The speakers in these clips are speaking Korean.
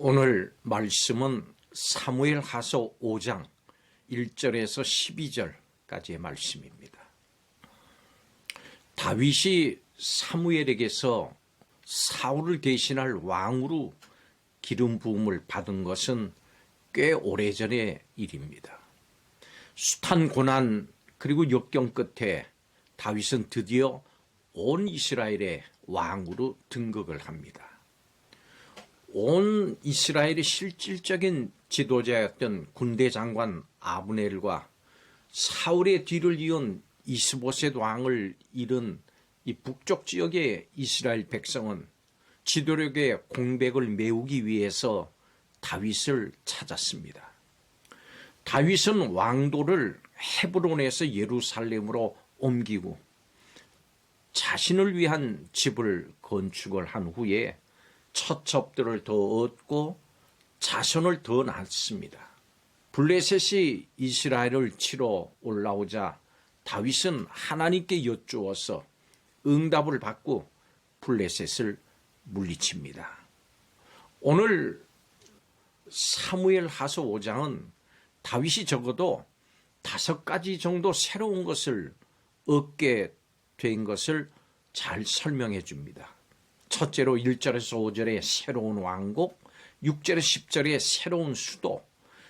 오늘 말씀은 사무엘하서 5장 1절에서 12절까지의 말씀입니다. 다윗이 사무엘에게서 사울을 대신할 왕으로 기름 부음을 받은 것은 꽤 오래전의 일입니다. 숱한 고난 그리고 역경 끝에 다윗은 드디어 온 이스라엘의 왕으로 등극을 합니다. 온 이스라엘의 실질적인 지도자였던 군대 장관 아브넬과 사울의 뒤를 이은 이스보셋 왕을 잃은 이 북쪽 지역의 이스라엘 백성은 지도력의 공백을 메우기 위해서 다윗을 찾았습니다. 다윗은 왕도를 헤브론에서 예루살렘으로 옮기고 자신을 위한 집을 건축을 한 후에 처첩들을 더 얻고 자손을 더 낳습니다. 블레셋이 이스라엘을 치러 올라오자 다윗은 하나님께 여쭈어서 응답을 받고 블레셋을 물리칩니다. 오늘 사무엘하서 5장은 다윗이 적어도 5가지 정도 새로운 것을 얻게 된 것을 잘 설명해 줍니다. 첫째로 1절에서 5절의 새로운 왕국, 6절에서 10절의 새로운 수도,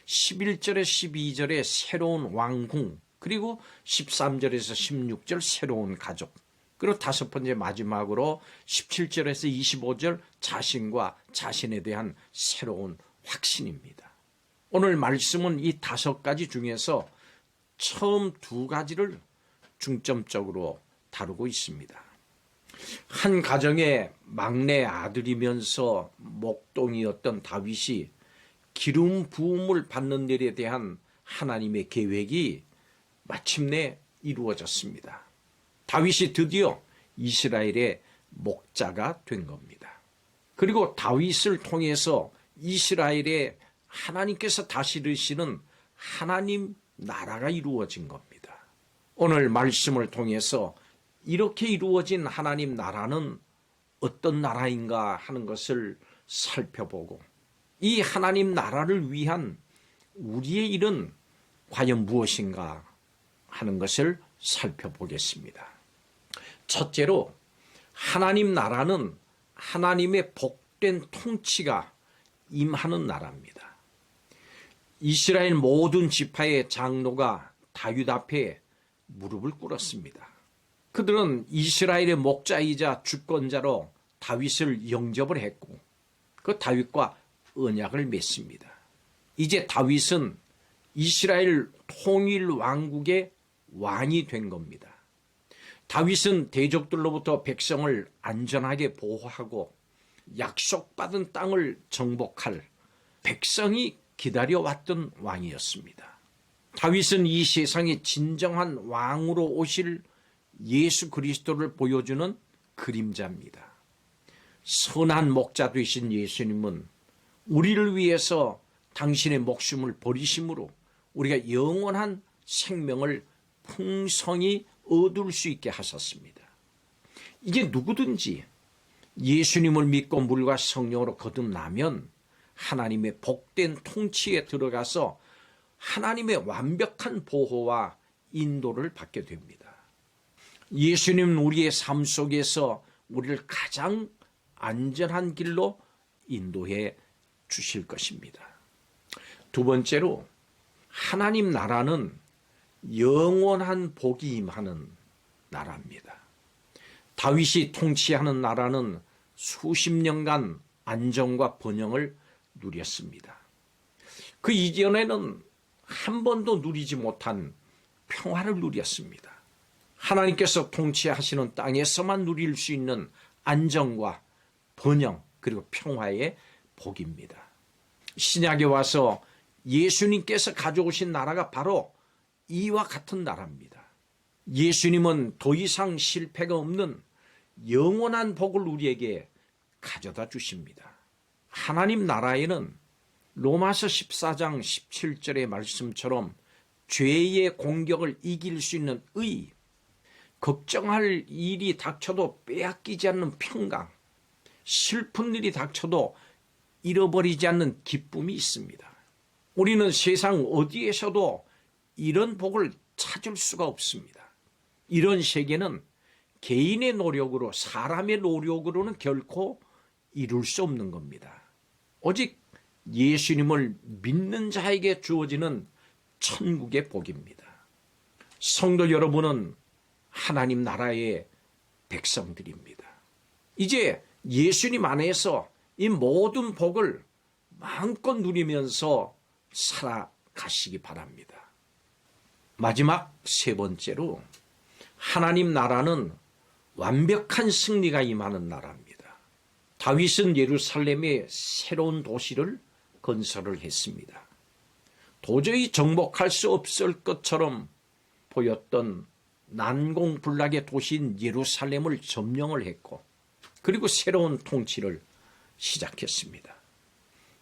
11절에서 12절의 새로운 왕궁, 그리고 13절에서 16절 새로운 가족, 그리고 5번째 마지막으로 17절에서 25절 자신과 자신에 대한 새로운 확신입니다. 오늘 말씀은 이 5가지 중에서 처음 2가지를 중점적으로 다루고 있습니다. 한 가정의 막내 아들이면서 목동이었던 다윗이 기름 부음을 받는 일에 대한 하나님의 계획이 마침내 이루어졌습니다. 다윗이 드디어 이스라엘의 목자가 된 겁니다. 그리고 다윗을 통해서 이스라엘에 하나님께서 다스리시는 하나님 나라가 이루어진 겁니다. 오늘 말씀을 통해서 이렇게 이루어진 하나님 나라는 어떤 나라인가 하는 것을 살펴보고 이 하나님 나라를 위한 우리의 일은 과연 무엇인가 하는 것을 살펴보겠습니다. 첫째로 하나님 나라는 하나님의 복된 통치가 임하는 나라입니다. 이스라엘 모든 지파의 장로가 다윗 앞에 무릎을 꿇었습니다. 그들은 이스라엘의 목자이자 주권자로 다윗을 영접을 했고 그 다윗과 언약을 맺습니다. 이제 다윗은 이스라엘 통일 왕국의 왕이 된 겁니다. 다윗은 대적들로부터 백성을 안전하게 보호하고 약속받은 땅을 정복할 백성이 기다려왔던 왕이었습니다. 다윗은 이 세상에 진정한 왕으로 오실 예수 그리스도를 보여주는 그림자입니다. 선한 목자 되신 예수님은 우리를 위해서 당신의 목숨을 버리심으로 우리가 영원한 생명을 풍성히 얻을 수 있게 하셨습니다. 이제 누구든지 예수님을 믿고 물과 성령으로 거듭나면 하나님의 복된 통치에 들어가서 하나님의 완벽한 보호와 인도를 받게 됩니다. 예수님은 우리의 삶 속에서 우리를 가장 안전한 길로 인도해 주실 것입니다. 2번째로 하나님 나라는 영원한 복이 임하는 나라입니다. 다윗이 통치하는 나라는 수십 년간 안정과 번영을 누렸습니다. 그 이전에는 한 번도 누리지 못한 평화를 누렸습니다. 하나님께서 통치하시는 땅에서만 누릴 수 있는 안정과 번영 그리고 평화의 복입니다. 신약에 와서 예수님께서 가져오신 나라가 바로 이와 같은 나라입니다. 예수님은 더 이상 실패가 없는 영원한 복을 우리에게 가져다 주십니다. 하나님 나라에는 로마서 14장 17절의 말씀처럼 죄의 공격을 이길 수 있는 의, 걱정할 일이 닥쳐도 빼앗기지 않는 평강, 슬픈 일이 닥쳐도 잃어버리지 않는 기쁨이 있습니다. 우리는 세상 어디에서도 이런 복을 찾을 수가 없습니다. 이런 세계는 개인의 노력으로, 사람의 노력으로는 결코 이룰 수 없는 겁니다. 오직 예수님을 믿는 자에게 주어지는 천국의 복입니다. 성도 여러분은 하나님 나라의 백성들입니다. 이제 예수님 안에서 이 모든 복을 마음껏 누리면서 살아가시기 바랍니다. 마지막 세 번째로, 하나님 나라는 완벽한 승리가 임하는 나라입니다. 다윗은 예루살렘에 새로운 도시를 건설을 했습니다. 도저히 정복할 수 없을 것처럼 보였던 난공불락의 도시인 예루살렘을 점령을 했고, 그리고 새로운 통치를 시작했습니다.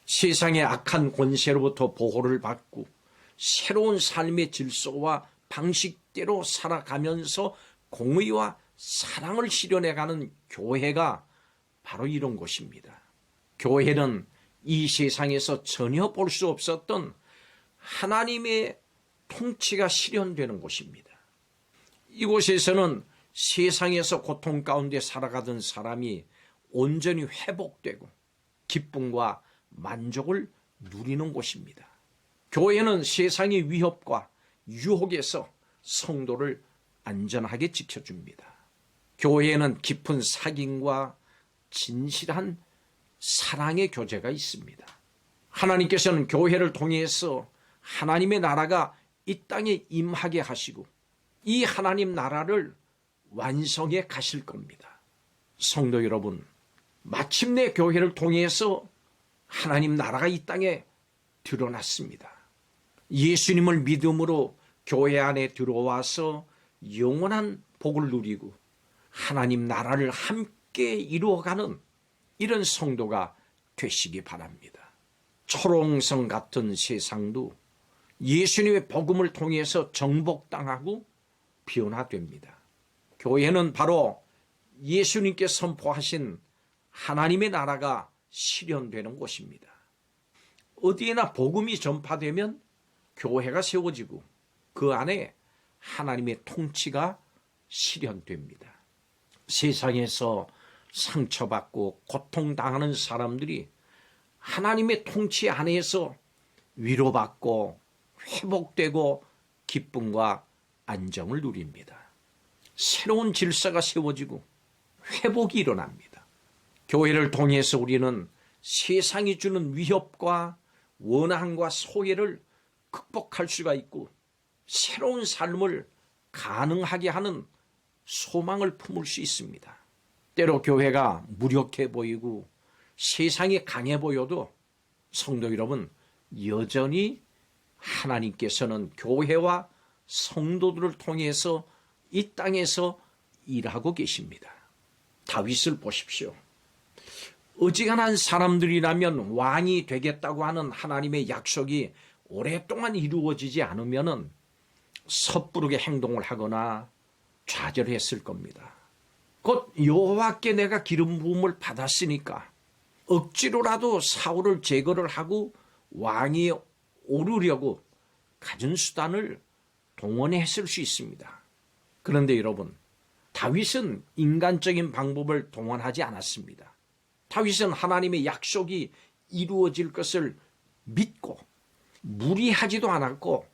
세상의 악한 권세로부터 보호를 받고 새로운 삶의 질서와 방식대로 살아가면서 공의와 사랑을 실현해가는 교회가 바로 이런 곳입니다. 교회는 이 세상에서 전혀 볼 수 없었던 하나님의 통치가 실현되는 곳입니다. 이곳에서는 세상에서 고통 가운데 살아가던 사람이 온전히 회복되고 기쁨과 만족을 누리는 곳입니다. 교회는 세상의 위협과 유혹에서 성도를 안전하게 지켜줍니다. 교회에는 깊은 사귐과 진실한 사랑의 교제가 있습니다. 하나님께서는 교회를 통해서 하나님의 나라가 이 땅에 임하게 하시고 이 하나님 나라를 완성해 가실 겁니다. 성도 여러분, 마침내 교회를 통해서 하나님 나라가 이 땅에 드러났습니다. 예수님을 믿음으로 교회 안에 들어와서 영원한 복을 누리고 하나님 나라를 함께 이루어가는 이런 성도가 되시기 바랍니다. 초롱성 같은 세상도 예수님의 복음을 통해서 정복당하고 변화됩니다. 교회는 바로 예수님께 선포하신 하나님의 나라가 실현되는 곳입니다. 어디에나 복음이 전파되면 교회가 세워지고 그 안에 하나님의 통치가 실현됩니다. 세상에서 상처받고 고통당하는 사람들이 하나님의 통치 안에서 위로받고 회복되고 기쁨과 안정을 누립니다. 새로운 질서가 세워지고 회복이 일어납니다. 교회를 통해서 우리는 세상이 주는 위협과 원한과 소외를 극복할 수가 있고 새로운 삶을 가능하게 하는 소망을 품을 수 있습니다. 때로 교회가 무력해 보이고 세상이 강해 보여도 성도 여러분, 여전히 하나님께서는 교회와 성도들을 통해서 이 땅에서 일하고 계십니다. 다윗을 보십시오. 어지간한 사람들이라면 왕이 되겠다고 하는 하나님의 약속이 오랫동안 이루어지지 않으면 섣부르게 행동을 하거나 좌절했을 겁니다. 곧 여호와께 내가 기름 부음을 받았으니까 억지로라도 사울을 제거를 하고 왕이 오르려고 갖은 수단을 동원했을 수 있습니다. 그런데 여러분, 다윗은 인간적인 방법을 동원하지 않았습니다. 다윗은 하나님의 약속이 이루어질 것을 믿고 무리하지도 않았고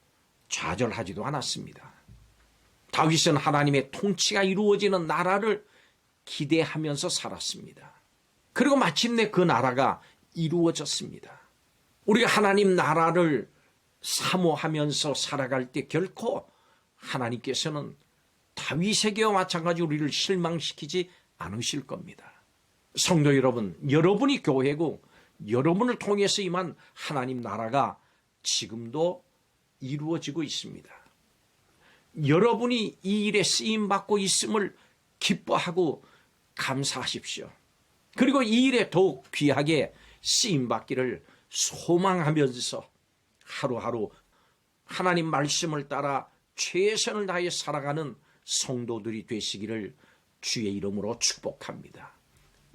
좌절하지도 않았습니다. 다윗은 하나님의 통치가 이루어지는 나라를 기대하면서 살았습니다. 그리고 마침내 그 나라가 이루어졌습니다. 우리가 하나님 나라를 사모하면서 살아갈 때 결코 하나님께서는 다윗에게와 마찬가지로 우리를 실망시키지 않으실 겁니다. 성도 여러분, 여러분이 교회고 여러분을 통해서 임한 하나님 나라가 지금도 이루어지고 있습니다. 여러분이 이 일에 쓰임받고 있음을 기뻐하고 감사하십시오. 그리고 이 일에 더욱 귀하게 쓰임받기를 소망하면서 하루하루 하나님 말씀을 따라 최선을 다해 살아가는 성도들이 되시기를 주의 이름으로 축복합니다.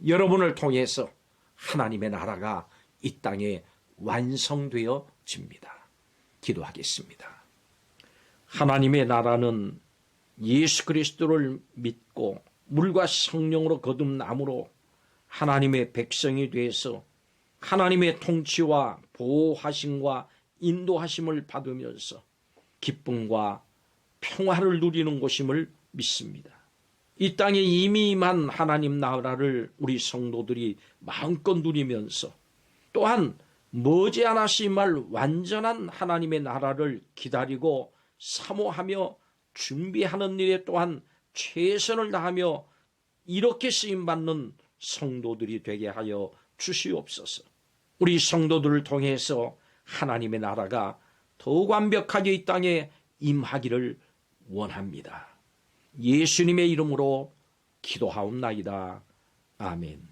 여러분을 통해서 하나님의 나라가 이 땅에 완성되어집니다. 기도하겠습니다. 하나님의 나라는 예수 그리스도를 믿고 물과 성령으로 거듭남으로 하나님의 백성이 되어서 하나님의 통치와 보호하심과 인도하심을 받으면서 기쁨과 평화를 누리는 곳임을 믿습니다. 이 땅에 이미 임한 하나님 나라를 우리 성도들이 마음껏 누리면서 또한 머지않아서 임할 완전한 하나님의 나라를 기다리고 사모하며 준비하는 일에 또한 최선을 다하며 이렇게 쓰임받는 성도들이 되게 하여 주시옵소서. 우리 성도들을 통해서 하나님의 나라가 더욱 완벽하게 이 땅에 임하기를 원합니다. 예수님의 이름으로 기도하옵나이다. 아멘.